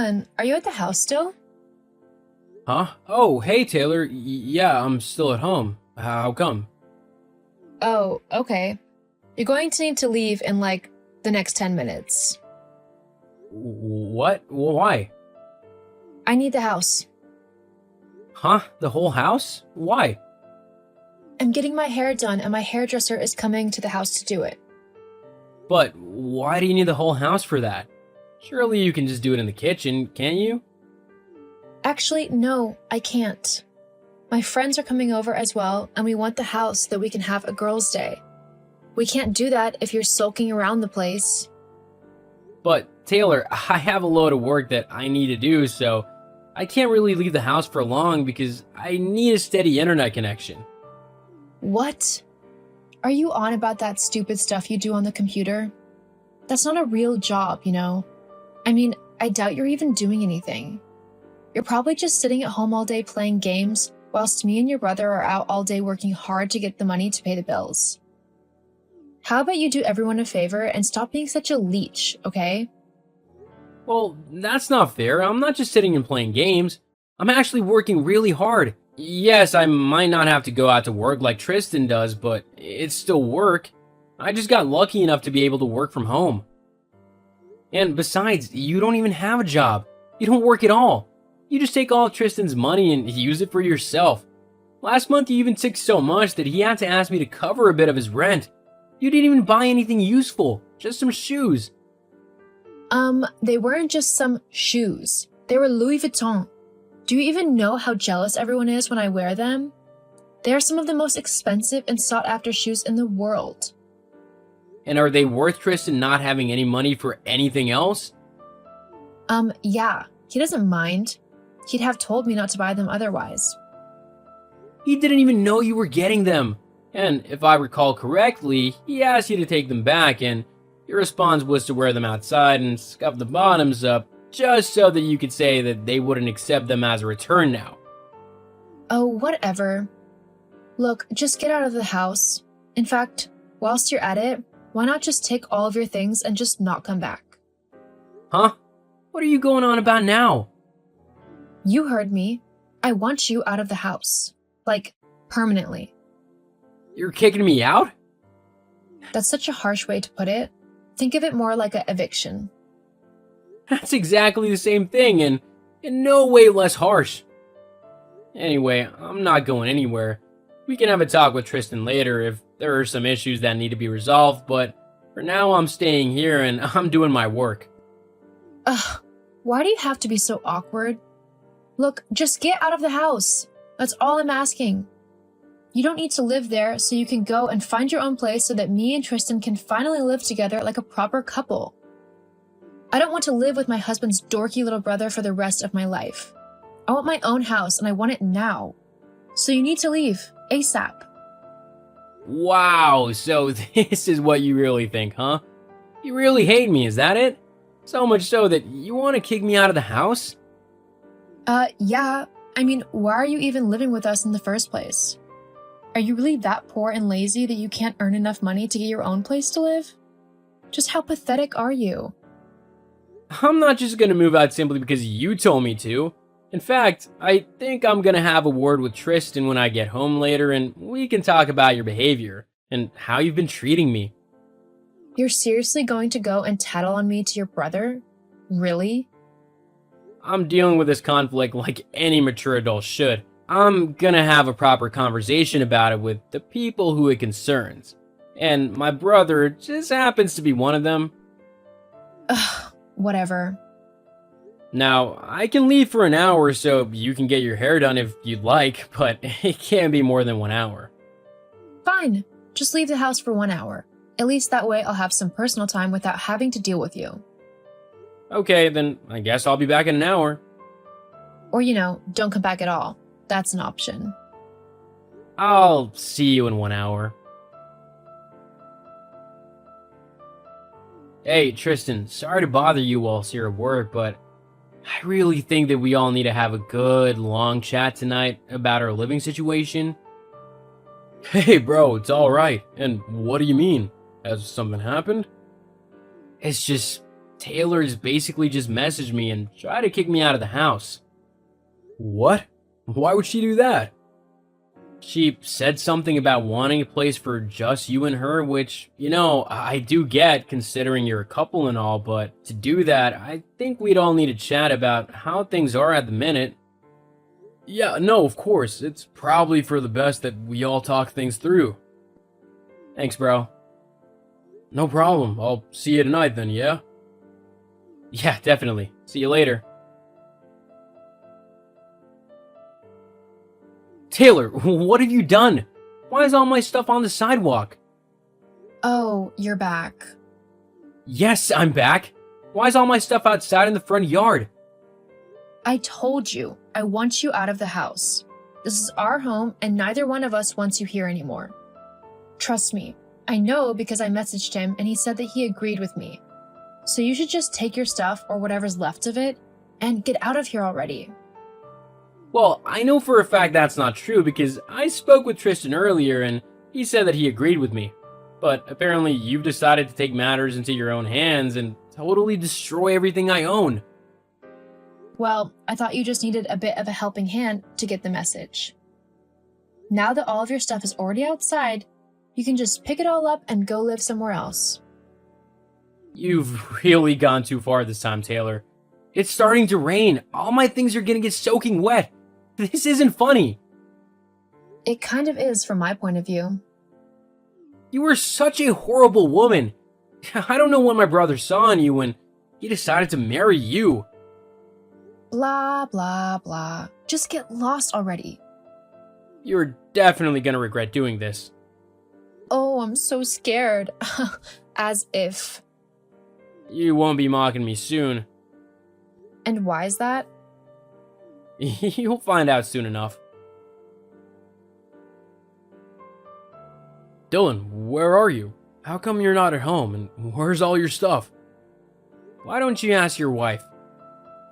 Listen, are you at the house still? Huh? Oh, hey Taylor. Yeah, I'm still at home. How come? Oh, okay. You're going to need to leave in like the next 10 minutes. What? Why? I need the house. Huh? The whole house? Why? I'm getting my hair done and my hairdresser is coming to the house to do it. But why do you need the whole house for that? Surely you can just do it in the kitchen, can't you? Actually, no, I can't. My friends are coming over as well, and we want the house so that we can have a girls' day. We can't do that if you're sulking around the place. But Taylor, I have a load of work that I need to do, so I can't really leave the house for long because I need a steady internet connection. What? Are you on about that stupid stuff you do on the computer? That's not a real job, you know? I mean, I doubt you're even doing anything. You're probably just sitting at home all day playing games, whilst me and your brother are out all day working hard to get the money to pay the bills. How about you do everyone a favor and stop being such a leech, okay? Well, that's not fair. I'm not just sitting and playing games. I'm actually working really hard. Yes, I might not have to go out to work like Tristan does, but it's still work. I just got lucky enough to be able to work from home. And besides, you don't even have a job. You don't work at all. You just take all of Tristan's money and use it for yourself. Last month you even took so much that he had to ask me to cover a bit of his rent. You didn't even buy anything useful, just some shoes. They weren't just some shoes. They were Louis Vuitton. Do you even know how jealous everyone is when I wear them? They are some of the most expensive and sought-after shoes in the world. And are they worth Tristan not having any money for anything else? Yeah, he doesn't mind. He'd have told me not to buy them otherwise. He didn't even know you were getting them. And if I recall correctly, he asked you to take them back, and your response was to wear them outside and scuff the bottoms up, just so that you could say that they wouldn't accept them as a return now. Oh, whatever. Look, just get out of the house. In fact, whilst you're at it, why not just take all of your things and just not come back? Huh? What are you going on about now? You heard me. I want you out of the house. Like, permanently. You're kicking me out? That's such a harsh way to put it. Think of it more like an eviction. That's exactly the same thing, and in no way less harsh. Anyway, I'm not going anywhere. We can have a talk with Tristan later if there are some issues that need to be resolved, but for now I'm staying here and I'm doing my work. Ugh, why do you have to be so awkward? Look, just get out of the house. That's all I'm asking. You don't need to live there, so you can go and find your own place so that me and Tristan can finally live together like a proper couple. I don't want to live with my husband's dorky little brother for the rest of my life. I want my own house and I want it now. So you need to leave, ASAP. Wow, so this is what you really think, huh? You really hate me, is that it? So much so that you want to kick me out of the house? Yeah. I mean, why are you even living with us in the first place? Are you really that poor and lazy that you can't earn enough money to get your own place to live? Just how pathetic are you? I'm not just gonna move out simply because you told me to. In fact, I think I'm gonna have a word with Tristan when I get home later and we can talk about your behavior and how you've been treating me. You're seriously going to go and tattle on me to your brother? Really? I'm dealing with this conflict like any mature adult should. I'm gonna have a proper conversation about it with the people who it concerns. And my brother just happens to be one of them. Ugh, whatever. Now, I can leave for an hour so you can get your hair done if you'd like, but it can't be more than 1 hour. Fine, just leave the house for 1 hour. At least that way I'll have some personal time without having to deal with you. Okay, then I guess I'll be back in an hour. Or, don't come back at all. That's an option. I'll see you in 1 hour. Hey, Tristan, sorry to bother you whilst you're at work, but I really think that we all need to have a good, long chat tonight about our living situation. Hey, bro, it's alright. And what do you mean? Has something happened? It's just Taylor's basically just messaged me and tried to kick me out of the house. What? Why would she do that? She said something about wanting a place for just you and her, which, I do get considering you're a couple and all, but to do that, I think we'd all need to chat about how things are at the minute. Yeah, no, of course. It's probably for the best that we all talk things through. Thanks, bro. No problem. I'll see you tonight then, yeah? Yeah, definitely. See you later. Taylor, what have you done? Why is all my stuff on the sidewalk? Oh, you're back. Yes, I'm back. Why is all my stuff outside in the front yard? I told you, I want you out of the house. This is our home and neither one of us wants you here anymore. Trust me, I know because I messaged him and he said that he agreed with me. So you should just take your stuff or whatever's left of it and get out of here already. Well, I know for a fact that's not true because I spoke with Tristan earlier and he said that he agreed with me. But apparently you've decided to take matters into your own hands and totally destroy everything I own. Well, I thought you just needed a bit of a helping hand to get the message. Now that all of your stuff is already outside, you can just pick it all up and go live somewhere else. You've really gone too far this time, Taylor. It's starting to rain. All my things are gonna get soaking wet. This isn't funny. It kind of is from my point of view. You were such a horrible woman. I don't know what my brother saw in you when he decided to marry you. Blah, blah, blah. Just get lost already. You're definitely gonna regret doing this. Oh, I'm so scared. As if. You won't be mocking me soon. And why is that? You'll find out soon enough. Dylan, where are you? How come you're not at home, and where's all your stuff? Why don't you ask your wife?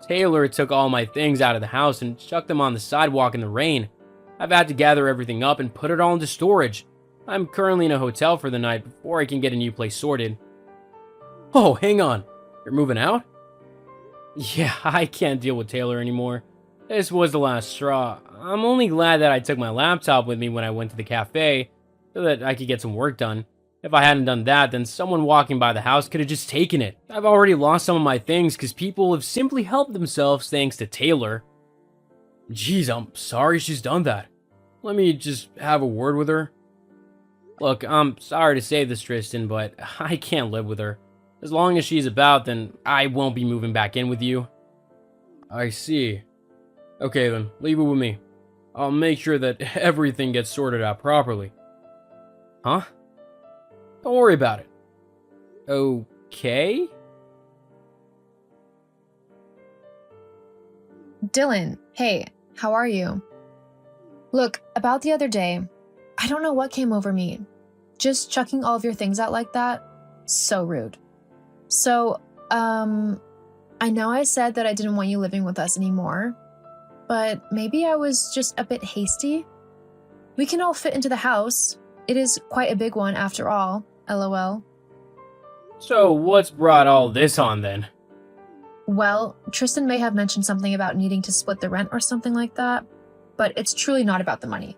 Taylor took all my things out of the house and chucked them on the sidewalk in the rain. I've had to gather everything up and put it all into storage. I'm currently in a hotel for the night before I can get a new place sorted. Oh, hang on. You're moving out? Yeah, I can't deal with Taylor anymore. This was the last straw. I'm only glad that I took my laptop with me when I went to the cafe, so that I could get some work done. If I hadn't done that, then someone walking by the house could have just taken it. I've already lost some of my things because people have simply helped themselves thanks to Taylor. Jeez, I'm sorry she's done that. Let me just have a word with her. Look, I'm sorry to say this, Tristan, but I can't live with her. As long as she's about, then I won't be moving back in with you. I see. Okay then, leave it with me. I'll make sure that everything gets sorted out properly. Huh? Don't worry about it. Okay? Dylan, hey, how are you? Look, about the other day, I don't know what came over me. Just chucking all of your things out like that, so rude. So, I know I said that I didn't want you living with us anymore, but maybe I was just a bit hasty. We can all fit into the house. It is quite a big one after all, lol. So what's brought all this on then? Well, Tristan may have mentioned something about needing to split the rent or something like that, but it's truly not about the money.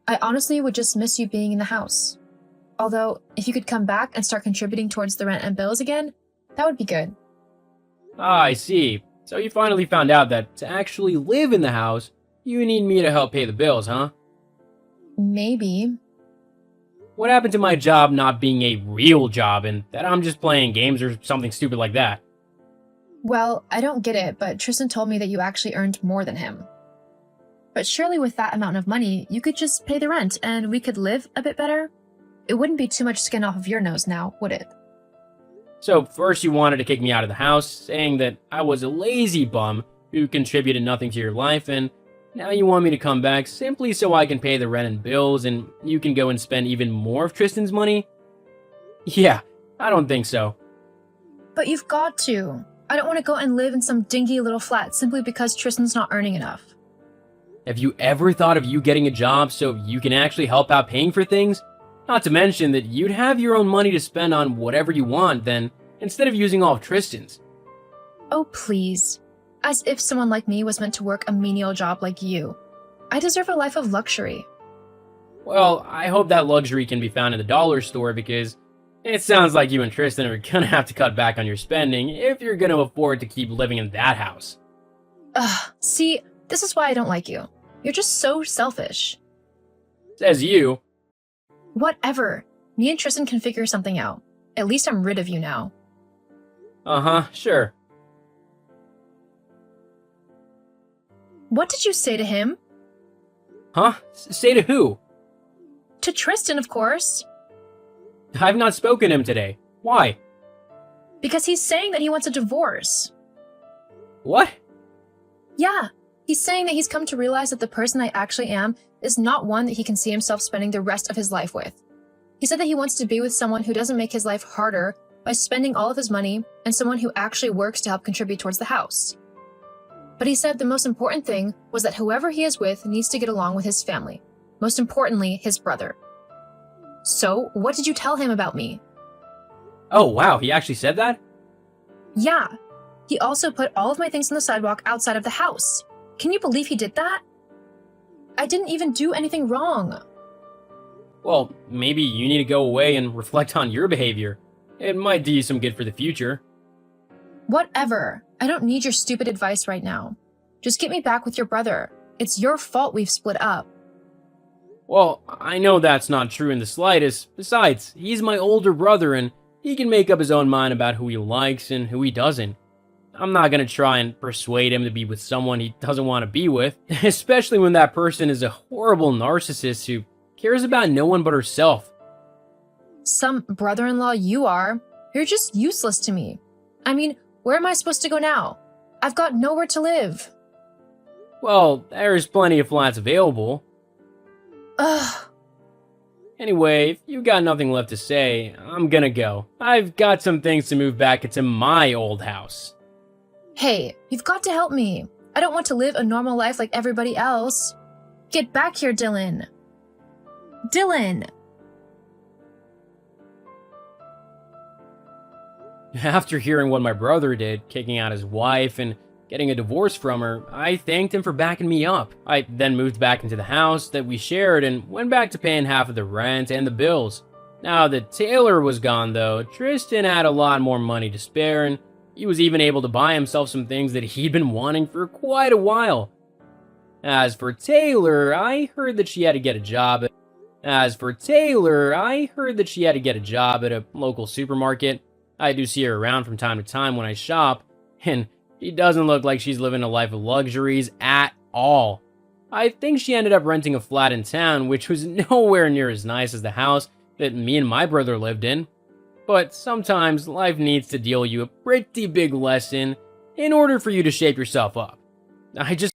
I honestly would just miss you being in the house. Although, if you could come back and start contributing towards the rent and bills again, that would be good. Ah, I see. So you finally found out that to actually live in the house, you need me to help pay the bills, huh? Maybe. What happened to my job not being a real job and that I'm just playing games or something stupid like that? Well, I don't get it, but Tristan told me that you actually earned more than him. But surely with that amount of money, you could just pay the rent and we could live a bit better? It wouldn't be too much skin off of your nose now, would it? So first you wanted to kick me out of the house, saying that I was a lazy bum who contributed nothing to your life, and now you want me to come back simply so I can pay the rent and bills and you can go and spend even more of Tristan's money? Yeah, I don't think so. But you've got to. I don't want to go and live in some dingy little flat simply because Tristan's not earning enough. Have you ever thought of you getting a job so you can actually help out paying for things? Not to mention that you'd have your own money to spend on whatever you want then, instead of using all of Tristan's. Oh, please. As if someone like me was meant to work a menial job like you. I deserve a life of luxury. Well, I hope that luxury can be found in the dollar store because it sounds like you and Tristan are gonna have to cut back on your spending if you're gonna afford to keep living in that house. Ugh, see, this is why I don't like you. You're just so selfish. Says you. Whatever. Me and Tristan can figure something out. At least I'm rid of you now. Uh-huh, sure. What did you say to him? Huh? Say to who? To Tristan, of course. I've not spoken to him today. Why? Because he's saying that he wants a divorce. What? Yeah, he's saying that he's come to realize that the person I actually am is not one that he can see himself spending the rest of his life with. He said that he wants to be with someone who doesn't make his life harder by spending all of his money and someone who actually works to help contribute towards the house. But he said the most important thing was that whoever he is with needs to get along with his family. Most importantly, his brother. So, what did you tell him about me? Oh, wow, he actually said that? Yeah. He also put all of my things on the sidewalk outside of the house. Can you believe he did that? I didn't even do anything wrong. Well, maybe you need to go away and reflect on your behavior. It might do you some good for the future. Whatever. I don't need your stupid advice right now. Just get me back with your brother. It's your fault we've split up. Well, I know that's not true in the slightest. Besides, he's my older brother and he can make up his own mind about who he likes and who he doesn't. I'm not gonna try and persuade him to be with someone he doesn't want to be with, especially when that person is a horrible narcissist who cares about no one but herself. Some brother-in-law you are. You're just useless to me. I mean, where am I supposed to go now? I've got nowhere to live. Well, there's plenty of flats available. Ugh. Anyway, if you got nothing left to say, I'm gonna go. I've got some things to move back into my old house. Hey, you've got to help me. I don't want to live a normal life like everybody else. Get back here, Dylan. Dylan! After hearing what my brother did, kicking out his wife and getting a divorce from her, I thanked him for backing me up. I then moved back into the house that we shared and went back to paying half of the rent and the bills. Now that Taylor was gone though, Tristan had a lot more money to spare and he was even able to buy himself some things that he'd been wanting for quite a while. As for Taylor, I heard that she had to get a job at a local supermarket. I do see her around from time to time when I shop, and she doesn't look like she's living a life of luxuries at all. I think she ended up renting a flat in town, which was nowhere near as nice as the house that me and my brother lived in. But sometimes life needs to deal you a pretty big lesson in order for you to shape yourself up. I just